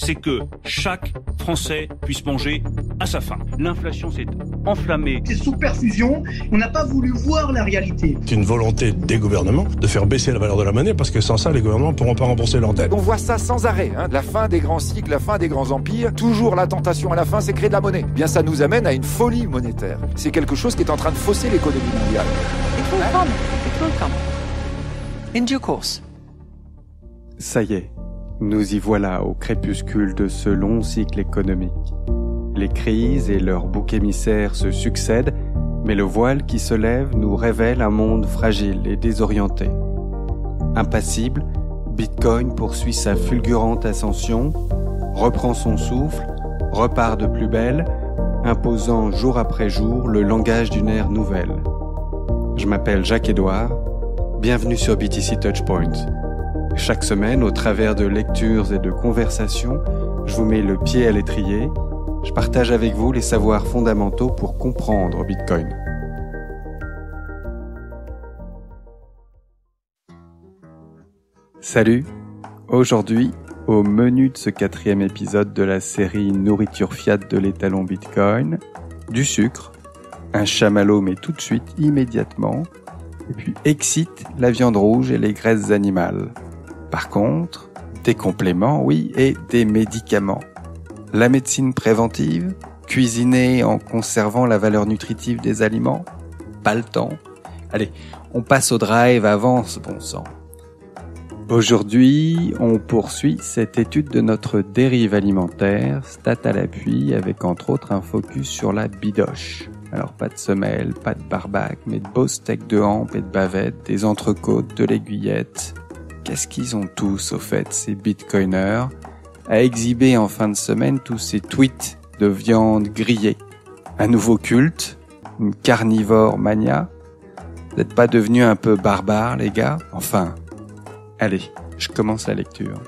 c'est que chaque Français puisse manger à sa faim. L'inflation s'est enflammée. C'est sous perfusion, on n'a pas voulu voir la réalité. C'est une volonté des gouvernements de faire baisser la valeur de la monnaie parce que sans ça, les gouvernements ne pourront pas rembourser leurs dettes. On voit ça sans arrêt, la fin des grands cycles, la fin des grands empires. Toujours la tentation à la fin, c'est créer de la monnaie. Eh bien, ça nous amène à une folie monétaire. C'est quelque chose qui est en train de fausser l'économie mondiale. It will come. It will come. In due course. Ça y est, nous y voilà au crépuscule de ce long cycle économique. Les crises et leurs boucs émissaires se succèdent, mais le voile qui se lève nous révèle un monde fragile et désorienté. Impassible, Bitcoin poursuit sa fulgurante ascension, reprend son souffle, repart de plus belle, imposant jour après jour le langage d'une ère nouvelle. Je m'appelle Jacques-Édouard, bienvenue sur BTC Touchpoint. Chaque semaine, au travers de lectures et de conversations, je vous mets le pied à l'étrier. Je partage avec vous les savoirs fondamentaux pour comprendre Bitcoin. Salut! Aujourd'hui, au menu de ce 4e épisode de la série Nourriture Fiat de l'étalon Bitcoin, du sucre, un chamallow mais tout de suite, immédiatement, et puis excite la viande rouge et les graisses animales. Par contre, des compléments, oui, et des médicaments. La médecine préventive, cuisiner en conservant la valeur nutritive des aliments, pas le temps. Allez, on passe au drive, avance, bon sang. Aujourd'hui, on poursuit cette étude de notre dérive alimentaire, stat à l'appui, avec entre autres un focus sur la bidoche. Alors pas de semelle, pas de barbac, mais de beaux steaks de hampe et de bavette, des entrecôtes, de l'aiguillette. Qu'est-ce qu'ils ont tous, au fait, ces bitcoiners, à exhiber en fin de semaine tous ces tweets de viande grillée? Un nouveau culte? Une carnivore mania? Vous n'êtes pas devenus un peu barbares, les gars? Enfin, allez, je commence la lecture.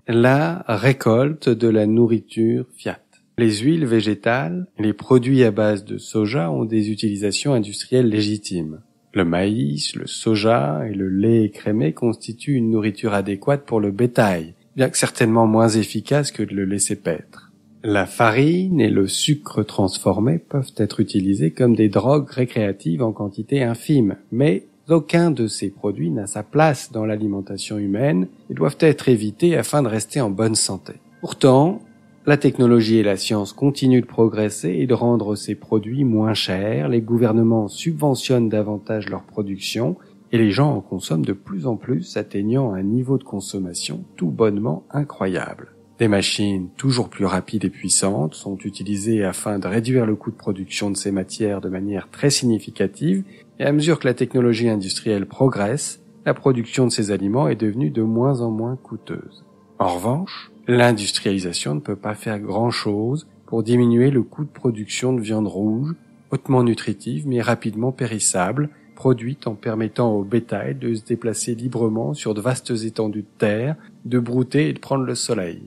La récolte de la nourriture fiat. Les huiles végétales et les produits à base de soja ont des utilisations industrielles légitimes. Le maïs, le soja et le lait écrémé constituent une nourriture adéquate pour le bétail, bien que certainement moins efficace que de le laisser paître. La farine et le sucre transformé peuvent être utilisés comme des drogues récréatives en quantité infime, mais aucun de ces produits n'a sa place dans l'alimentation humaine et doivent être évités afin de rester en bonne santé. Pourtant, la technologie et la science continuent de progresser et de rendre ces produits moins chers, les gouvernements subventionnent davantage leur production et les gens en consomment de plus en plus, atteignant un niveau de consommation tout bonnement incroyable. Des machines toujours plus rapides et puissantes sont utilisées afin de réduire le coût de production de ces matières de manière très significative et à mesure que la technologie industrielle progresse, la production de ces aliments est devenue de moins en moins coûteuse. En revanche, l'industrialisation ne peut pas faire grand-chose pour diminuer le coût de production de viande rouge, hautement nutritive mais rapidement périssable, produite en permettant au bétail de se déplacer librement sur de vastes étendues de terre, de brouter et de prendre le soleil.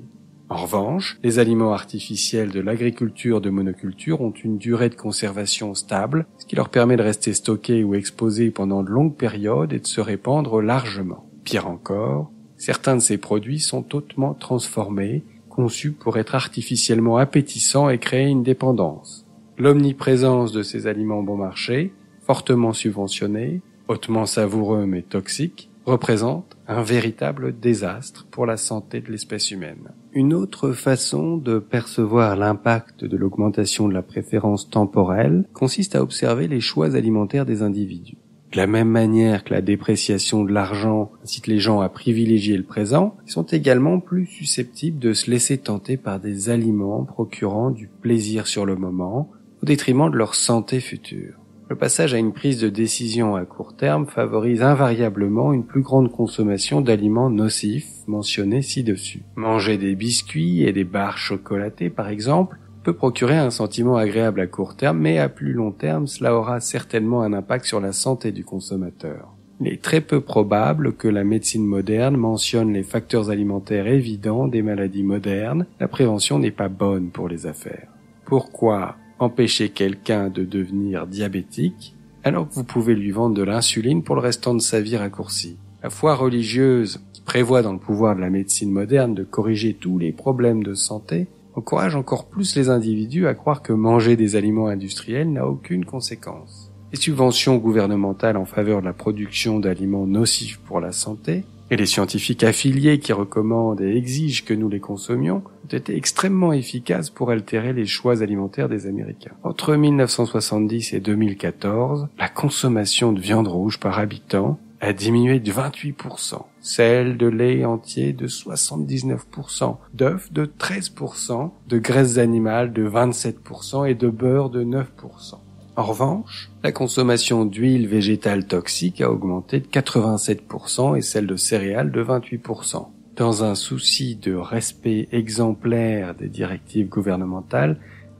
En revanche, les aliments artificiels de l'agriculture de monoculture ont une durée de conservation stable, ce qui leur permet de rester stockés ou exposés pendant de longues périodes et de se répandre largement. Pire encore, certains de ces produits sont hautement transformés, conçus pour être artificiellement appétissants et créer une dépendance. L'omniprésence de ces aliments bon marché, fortement subventionnés, hautement savoureux mais toxiques, représente un véritable désastre pour la santé de l'espèce humaine. Une autre façon de percevoir l'impact de l'augmentation de la préférence temporelle consiste à observer les choix alimentaires des individus. De la même manière que la dépréciation de l'argent incite les gens à privilégier le présent, ils sont également plus susceptibles de se laisser tenter par des aliments procurant du plaisir sur le moment, au détriment de leur santé future. Le passage à une prise de décision à court terme favorise invariablement une plus grande consommation d'aliments nocifs mentionnés ci-dessus. Manger des biscuits et des barres chocolatées, par exemple, peut procurer un sentiment agréable à court terme, mais à plus long terme, cela aura certainement un impact sur la santé du consommateur. Il est très peu probable que la médecine moderne mentionne les facteurs alimentaires évidents des maladies modernes. La prévention n'est pas bonne pour les affaires. Pourquoi empêcher quelqu'un de devenir diabétique alors que vous pouvez lui vendre de l'insuline pour le restant de sa vie raccourcie? La foi religieuse, qui prévoit dans le pouvoir de la médecine moderne de corriger tous les problèmes de santé, encourage encore plus les individus à croire que manger des aliments industriels n'a aucune conséquence. Les subventions gouvernementales en faveur de la production d'aliments nocifs pour la santé, et les scientifiques affiliés qui recommandent et exigent que nous les consommions, ont été extrêmement efficaces pour altérer les choix alimentaires des Américains. Entre 1970 et 2014, la consommation de viande rouge par habitant a diminué de 28%, celle de lait entier de 79%, d'œufs de 13%, de graisses animales de 27% et de beurre de 9%. En revanche, la consommation d'huile végétale toxique a augmenté de 87% et celle de céréales de 28%. Dans un souci de respect exemplaire des directives gouvernementales,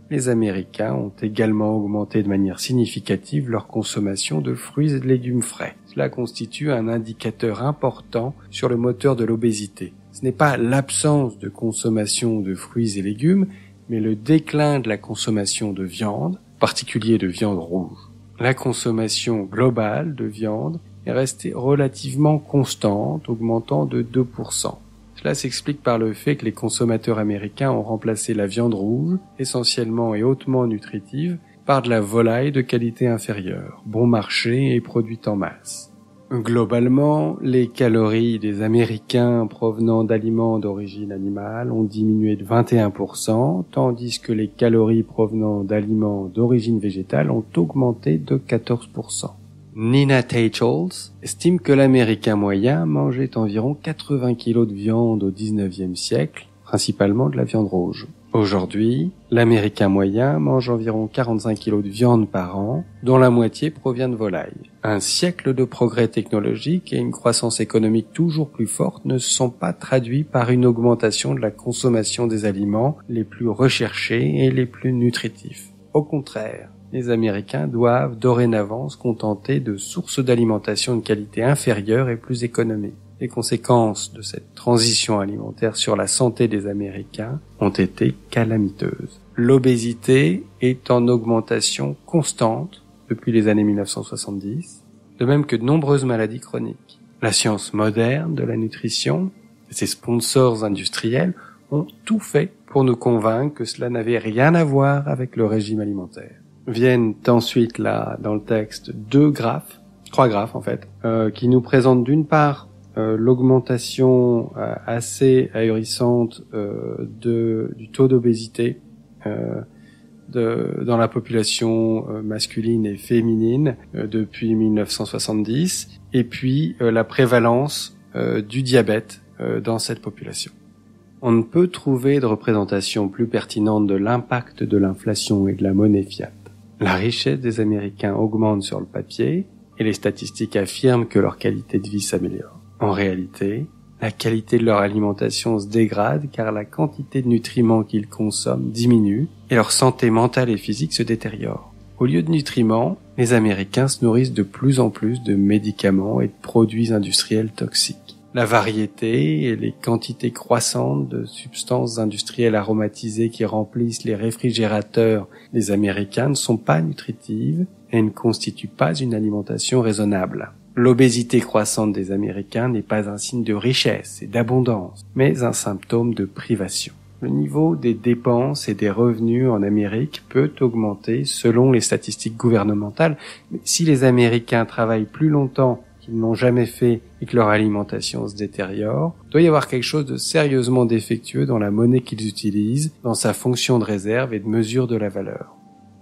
les Américains ont également augmenté de manière significative leur consommation de fruits et de légumes frais. Cela constitue un indicateur important sur le moteur de l'obésité. Ce n'est pas l'absence de consommation de fruits et légumes, mais le déclin de la consommation de viande, en particulier de viande rouge. La consommation globale de viande est restée relativement constante, augmentant de 2%. Cela s'explique par le fait que les consommateurs américains ont remplacé la viande rouge, essentiellement et hautement nutritive, par de la volaille de qualité inférieure, bon marché et produite en masse. Globalement, les calories des Américains provenant d'aliments d'origine animale ont diminué de 21%, tandis que les calories provenant d'aliments d'origine végétale ont augmenté de 14%. Nina Teicholz estime que l'Américain moyen mangeait environ 80 kg de viande au XIXe siècle, principalement de la viande rouge. Aujourd'hui, l'Américain moyen mange environ 45 kg de viande par an, dont la moitié provient de volaille. Un siècle de progrès technologique et une croissance économique toujours plus forte ne se sont pas traduits par une augmentation de la consommation des aliments les plus recherchés et les plus nutritifs. Au contraire, les Américains doivent dorénavant se contenter de sources d'alimentation de qualité inférieure et plus économique. Les conséquences de cette transition alimentaire sur la santé des Américains ont été calamiteuses. L'obésité est en augmentation constante depuis les années 1970, de même que de nombreuses maladies chroniques. La science moderne de la nutrition et ses sponsors industriels ont tout fait pour nous convaincre que cela n'avait rien à voir avec le régime alimentaire. Viennent ensuite là, dans le texte, trois graphes en fait, qui nous présentent d'une part l'augmentation assez ahurissante du taux d'obésité dans la population masculine et féminine depuis 1970, et puis la prévalence du diabète dans cette population. On ne peut trouver de représentation plus pertinente de l'impact de l'inflation et de la monnaie fiat. La richesse des Américains augmente sur le papier et les statistiques affirment que leur qualité de vie s'améliore. En réalité, la qualité de leur alimentation se dégrade car la quantité de nutriments qu'ils consomment diminue et leur santé mentale et physique se détériore. Au lieu de nutriments, les Américains se nourrissent de plus en plus de médicaments et de produits industriels toxiques. La variété et les quantités croissantes de substances industrielles aromatisées qui remplissent les réfrigérateurs des Américains ne sont pas nutritives et ne constituent pas une alimentation raisonnable. L'obésité croissante des Américains n'est pas un signe de richesse et d'abondance, mais un symptôme de privation. Le niveau des dépenses et des revenus en Amérique peut augmenter selon les statistiques gouvernementales, mais si les Américains travaillent plus longtemps qu'ils n'ont jamais fait et que leur alimentation se détériore, il doit y avoir quelque chose de sérieusement défectueux dans la monnaie qu'ils utilisent, dans sa fonction de réserve et de mesure de la valeur.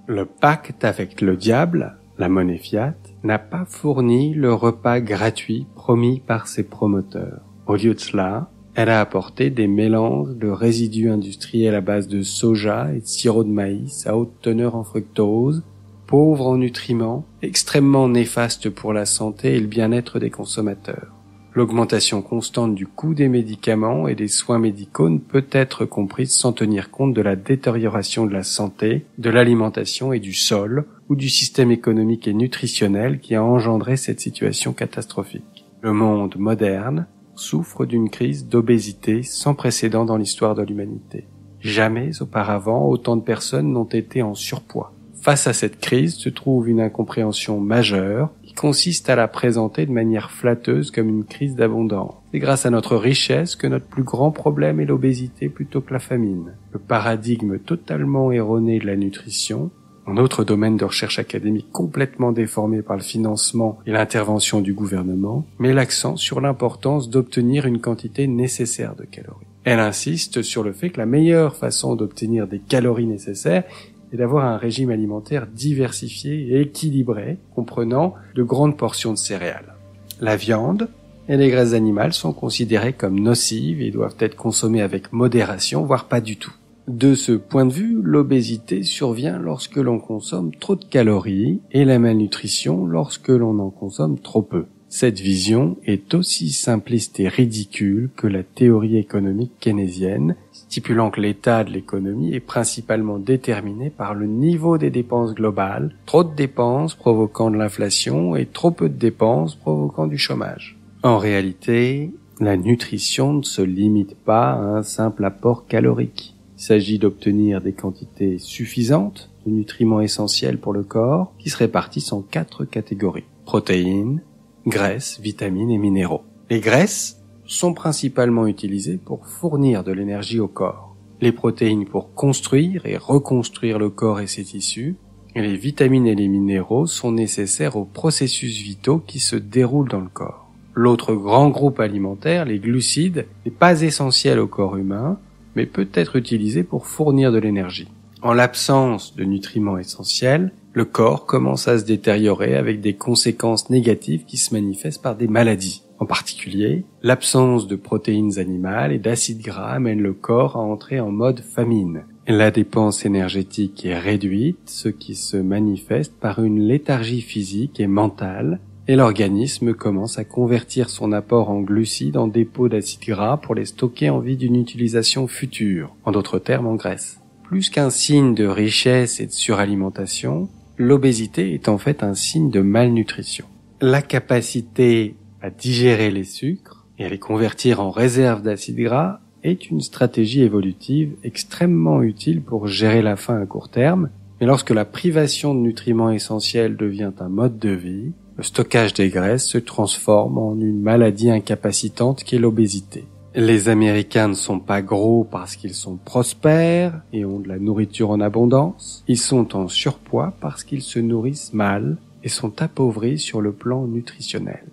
Le pacte avec le diable, la monnaie fiat, n'a pas fourni le repas gratuit promis par ses promoteurs. Au lieu de cela, elle a apporté des mélanges de résidus industriels à base de soja et de sirop de maïs à haute teneur en fructose, pauvres en nutriments, extrêmement néfastes pour la santé et le bien-être des consommateurs. L'augmentation constante du coût des médicaments et des soins médicaux ne peut être comprise sans tenir compte de la détérioration de la santé, de l'alimentation et du sol, ou du système économique et nutritionnel qui a engendré cette situation catastrophique. Le monde moderne souffre d'une crise d'obésité sans précédent dans l'histoire de l'humanité. Jamais auparavant autant de personnes n'ont été en surpoids. Face à cette crise se trouve une incompréhension majeure qui consiste à la présenter de manière flatteuse comme une crise d'abondance. C'est grâce à notre richesse que notre plus grand problème est l'obésité plutôt que la famine. Le paradigme totalement erroné de la nutrition, un autre domaine de recherche académique complètement déformé par le financement et l'intervention du gouvernement, met l'accent sur l'importance d'obtenir une quantité nécessaire de calories. Elle insiste sur le fait que la meilleure façon d'obtenir des calories nécessaires est d'avoir un régime alimentaire diversifié et équilibré, comprenant de grandes portions de céréales. La viande et les graisses animales sont considérées comme nocives et doivent être consommées avec modération, voire pas du tout. De ce point de vue, l'obésité survient lorsque l'on consomme trop de calories et la malnutrition lorsque l'on en consomme trop peu. Cette vision est aussi simpliste et ridicule que la théorie économique keynésienne, stipulant que l'état de l'économie est principalement déterminé par le niveau des dépenses globales, trop de dépenses provoquant de l'inflation et trop peu de dépenses provoquant du chômage. En réalité, la nutrition ne se limite pas à un simple apport calorique. Il s'agit d'obtenir des quantités suffisantes de nutriments essentiels pour le corps qui se répartissent en 4 catégories. Protéines, graisses, vitamines et minéraux. Les graisses sont principalement utilisées pour fournir de l'énergie au corps. Les protéines pour construire et reconstruire le corps et ses tissus. Et les vitamines et les minéraux sont nécessaires aux processus vitaux qui se déroulent dans le corps. L'autre grand groupe alimentaire, les glucides, n'est pas essentiel au corps humain, mais peut être utilisé pour fournir de l'énergie. En l'absence de nutriments essentiels, le corps commence à se détériorer avec des conséquences négatives qui se manifestent par des maladies. En particulier, l'absence de protéines animales et d'acides gras amène le corps à entrer en mode famine. La dépense énergétique est réduite, ce qui se manifeste par une léthargie physique et mentale, et l'organisme commence à convertir son apport en glucides en dépôts d'acides gras pour les stocker en vue d'une utilisation future, en d'autres termes en graisse. Plus qu'un signe de richesse et de suralimentation, l'obésité est en fait un signe de malnutrition. La capacité à digérer les sucres et à les convertir en réserve d'acides gras est une stratégie évolutive extrêmement utile pour gérer la faim à court terme, mais lorsque la privation de nutriments essentiels devient un mode de vie, le stockage des graisses se transforme en une maladie incapacitante qu'est l'obésité. Les Américains ne sont pas gros parce qu'ils sont prospères et ont de la nourriture en abondance. Ils sont en surpoids parce qu'ils se nourrissent mal et sont appauvris sur le plan nutritionnel.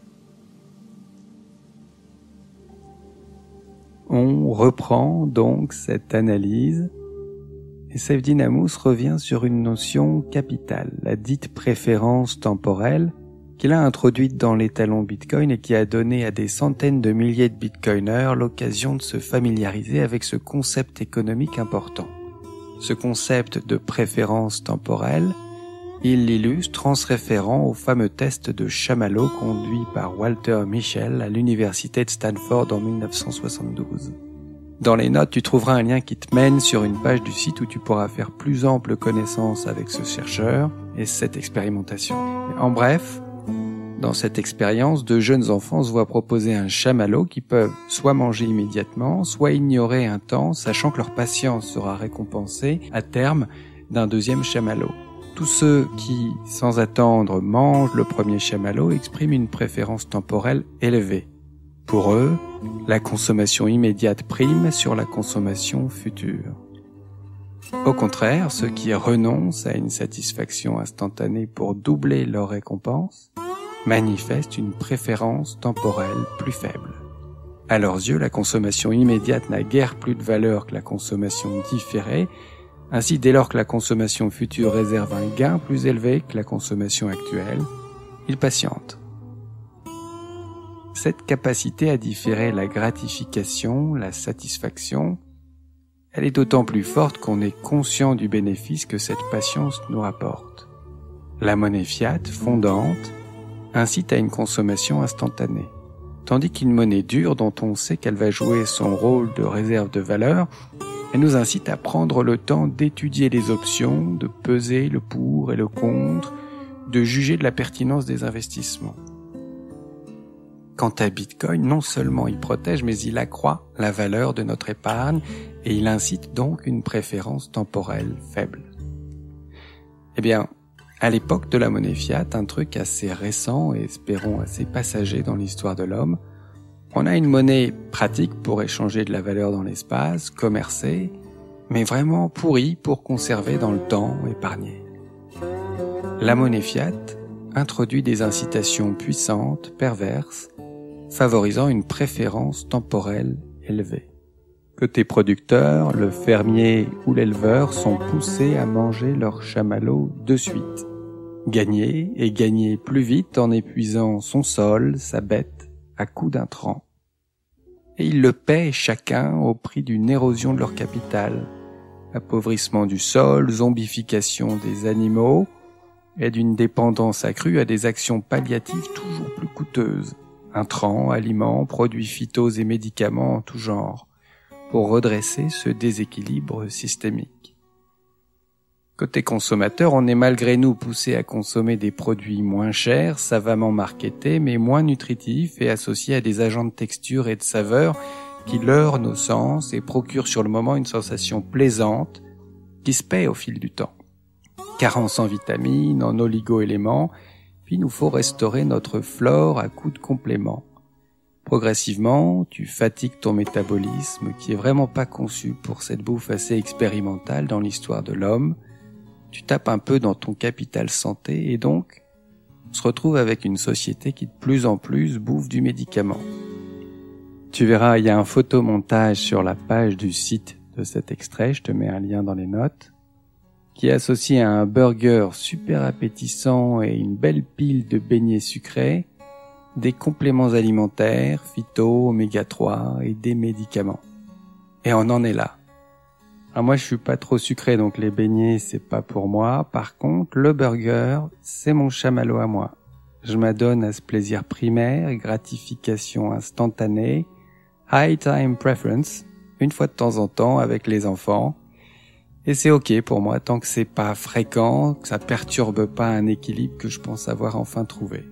On reprend donc cette analyse et Saifeddine Ammous revient sur une notion capitale, la dite préférence temporelle, qu'il a introduite dans l'étalon Bitcoin et qui a donné à des centaines de milliers de bitcoiners l'occasion de se familiariser avec ce concept économique important. Ce concept de préférence temporelle, il l'illustre en se référant au fameux test de chamallow conduit par Walter Mischel à l'université de Stanford en 1972. Dans les notes, tu trouveras un lien qui te mène sur une page du site où tu pourras faire plus ample connaissance avec ce chercheur et cette expérimentation. En bref, dans cette expérience, 2 jeunes enfants se voient proposer un chamallow qu'ils peuvent soit manger immédiatement, soit ignorer un temps, sachant que leur patience sera récompensée à terme d'un 2e chamallow. Tous ceux qui, sans attendre, mangent le premier chamallow expriment une préférence temporelle élevée. Pour eux, la consommation immédiate prime sur la consommation future. Au contraire, ceux qui renoncent à une satisfaction instantanée pour doubler leur récompense manifestent une préférence temporelle plus faible. À leurs yeux, la consommation immédiate n'a guère plus de valeur que la consommation différée. Ainsi, dès lors que la consommation future réserve un gain plus élevé que la consommation actuelle, ils patientent. Cette capacité à différer la gratification, la satisfaction, elle est d'autant plus forte qu'on est conscient du bénéfice que cette patience nous rapporte. La monnaie fiat, fondante, incite à une consommation instantanée, tandis qu'une monnaie dure dont on sait qu'elle va jouer son rôle de réserve de valeur, elle nous incite à prendre le temps d'étudier les options, de peser le pour et le contre, de juger de la pertinence des investissements. Quant à Bitcoin, non seulement il protège, mais il accroît la valeur de notre épargne et il incite donc une préférence temporelle faible. Eh bien, À l'époque de la monnaie fiat, un truc assez récent et espérons assez passager dans l'histoire de l'homme, on a une monnaie pratique pour échanger de la valeur dans l'espace, commercer, mais vraiment pourrie pour conserver dans le temps, épargner. La monnaie fiat introduit des incitations puissantes, perverses, favorisant une préférence temporelle élevée. Côté producteur, le fermier ou l'éleveur sont poussés à manger leur chamallow de suite. Gagner et gagner plus vite en épuisant son sol, sa bête, à coups d'intrants. Et ils le paient chacun au prix d'une érosion de leur capital, appauvrissement du sol, zombification des animaux et d'une dépendance accrue à des actions palliatives toujours plus coûteuses. Intrants, aliments, produits phytos et médicaments en tout genre, pour redresser ce déséquilibre systémique. Côté consommateur, on est malgré nous poussé à consommer des produits moins chers, savamment marketés, mais moins nutritifs et associés à des agents de texture et de saveur qui leurrent nos sens et procurent sur le moment une sensation plaisante qui se paie au fil du temps. Carence en vitamines, en oligo-éléments, puis nous faut restaurer notre flore à coups de compléments. Progressivement, tu fatigues ton métabolisme qui est vraiment pas conçu pour cette bouffe assez expérimentale dans l'histoire de l'homme. Tu tapes un peu dans ton capital santé et donc, on se retrouve avec une société qui de plus en plus bouffe du médicament. Tu verras, il y a un photomontage sur la page du site de cet extrait, je te mets un lien dans les notes, qui est associé à un burger super appétissant et une belle pile de beignets sucrés, des compléments alimentaires, phyto, oméga 3 et des médicaments. Et on en est là. Alors moi je suis pas trop sucré donc les beignets c'est pas pour moi. Par contre le burger c'est mon chamallow à moi. Je m'adonne à ce plaisir primaire, gratification instantanée, high time preference, une fois de temps en temps avec les enfants. Et c'est ok pour moi tant que c'est pas fréquent, que ça perturbe pas un équilibre que je pense avoir enfin trouvé.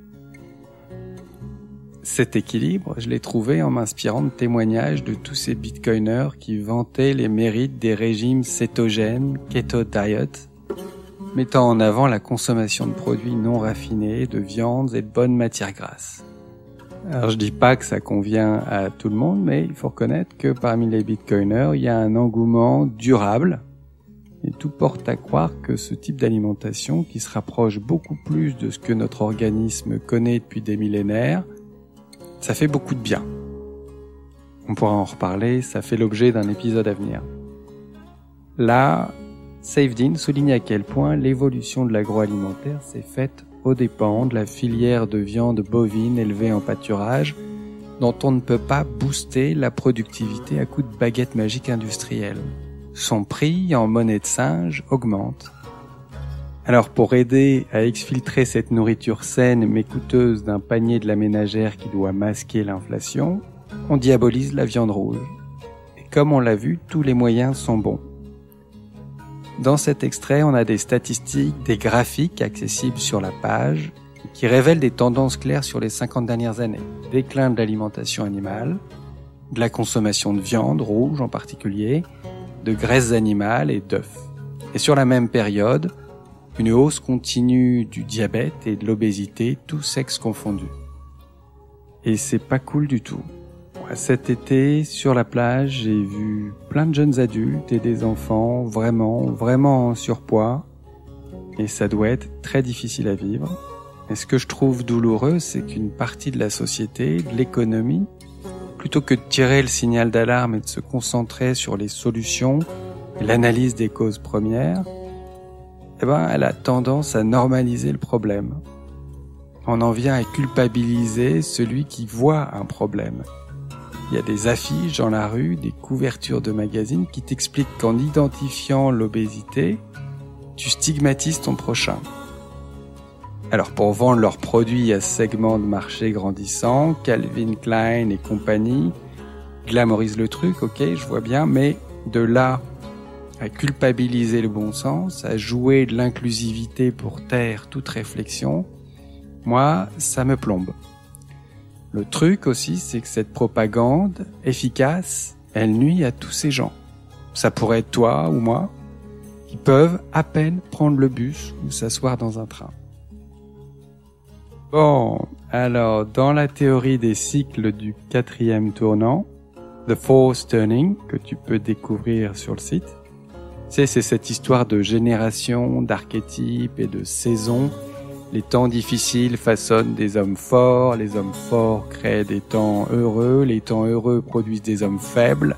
Cet équilibre, je l'ai trouvé en m'inspirant de témoignages de tous ces bitcoiners qui vantaient les mérites des régimes cétogènes, keto diet, mettant en avant la consommation de produits non raffinés, de viandes et de bonnes matières grasses. Alors je dis pas que ça convient à tout le monde, mais il faut reconnaître que parmi les bitcoiners, il y a un engouement durable et tout porte à croire que ce type d'alimentation qui se rapproche beaucoup plus de ce que notre organisme connaît depuis des millénaires, ça fait beaucoup de bien. On pourra en reparler, ça fait l'objet d'un épisode à venir. Là, Saifedean souligne à quel point l'évolution de l'agroalimentaire s'est faite aux dépens de la filière de viande bovine élevée en pâturage, dont on ne peut pas booster la productivité à coups de baguette magique industrielle. Son prix en monnaie de singe augmente. Alors pour aider à exfiltrer cette nourriture saine mais coûteuse d'un panier de la ménagère qui doit masquer l'inflation, on diabolise la viande rouge. Et comme on l'a vu, tous les moyens sont bons. Dans cet extrait, on a des statistiques, des graphiques accessibles sur la page qui révèlent des tendances claires sur les 50 dernières années. Déclin de l'alimentation animale, de la consommation de viande rouge en particulier, de graisses animales et d'œufs. Et sur la même période, une hausse continue du diabète et de l'obésité, tous sexes confondus. Et c'est pas cool du tout. Cet été, sur la plage, j'ai vu plein de jeunes adultes et des enfants vraiment en surpoids. Et ça doit être très difficile à vivre. Et ce que je trouve douloureux, c'est qu'une partie de la société, de l'économie, plutôt que de tirer le signal d'alarme et de se concentrer sur les solutions et l'analyse des causes premières, elle a tendance à normaliser le problème. On en vient à culpabiliser celui qui voit un problème. Il y a des affiches dans la rue, des couvertures de magazines qui t'expliquent qu'en identifiant l'obésité, tu stigmatises ton prochain. Alors pour vendre leurs produits à ce segment de marché grandissant, Calvin Klein et compagnie glamorisent le truc, ok, je vois bien, mais de là à culpabiliser le bon sens, à jouer de l'inclusivité pour taire toute réflexion, moi, ça me plombe. Le truc aussi, c'est que cette propagande efficace, elle nuit à tous ces gens. Ça pourrait être toi ou moi, qui peuvent à peine prendre le bus ou s'asseoir dans un train. Bon, alors dans la théorie des cycles du 4e tournant, The Fourth Turning, que tu peux découvrir sur le site, c'est cette histoire de génération, d'archétypes et de saisons. Les temps difficiles façonnent des hommes forts, les hommes forts créent des temps heureux, les temps heureux produisent des hommes faibles,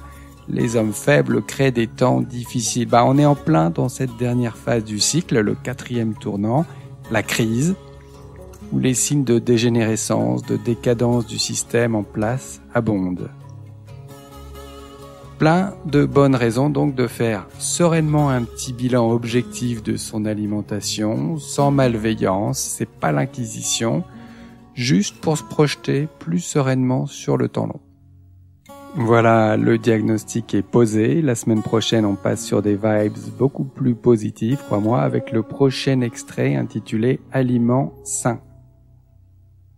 les hommes faibles créent des temps difficiles. On est en plein dans cette dernière phase du cycle, le 4e tournant, la crise, où les signes de dégénérescence, de décadence du système en place abondent. Plein de bonnes raisons donc de faire sereinement un petit bilan objectif de son alimentation, sans malveillance, c'est pas l'inquisition, juste pour se projeter plus sereinement sur le temps long. Voilà, le diagnostic est posé. La semaine prochaine, on passe sur des vibes beaucoup plus positives, crois-moi, avec le prochain extrait intitulé « Aliments sains ».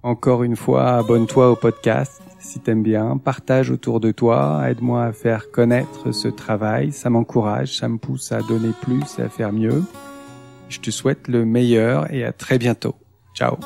Encore une fois, abonne-toi au podcast si t'aimes bien, partage autour de toi, aide-moi à faire connaître ce travail, ça m'encourage, ça me pousse à donner plus et à faire mieux. Je te souhaite le meilleur et à très bientôt. Ciao.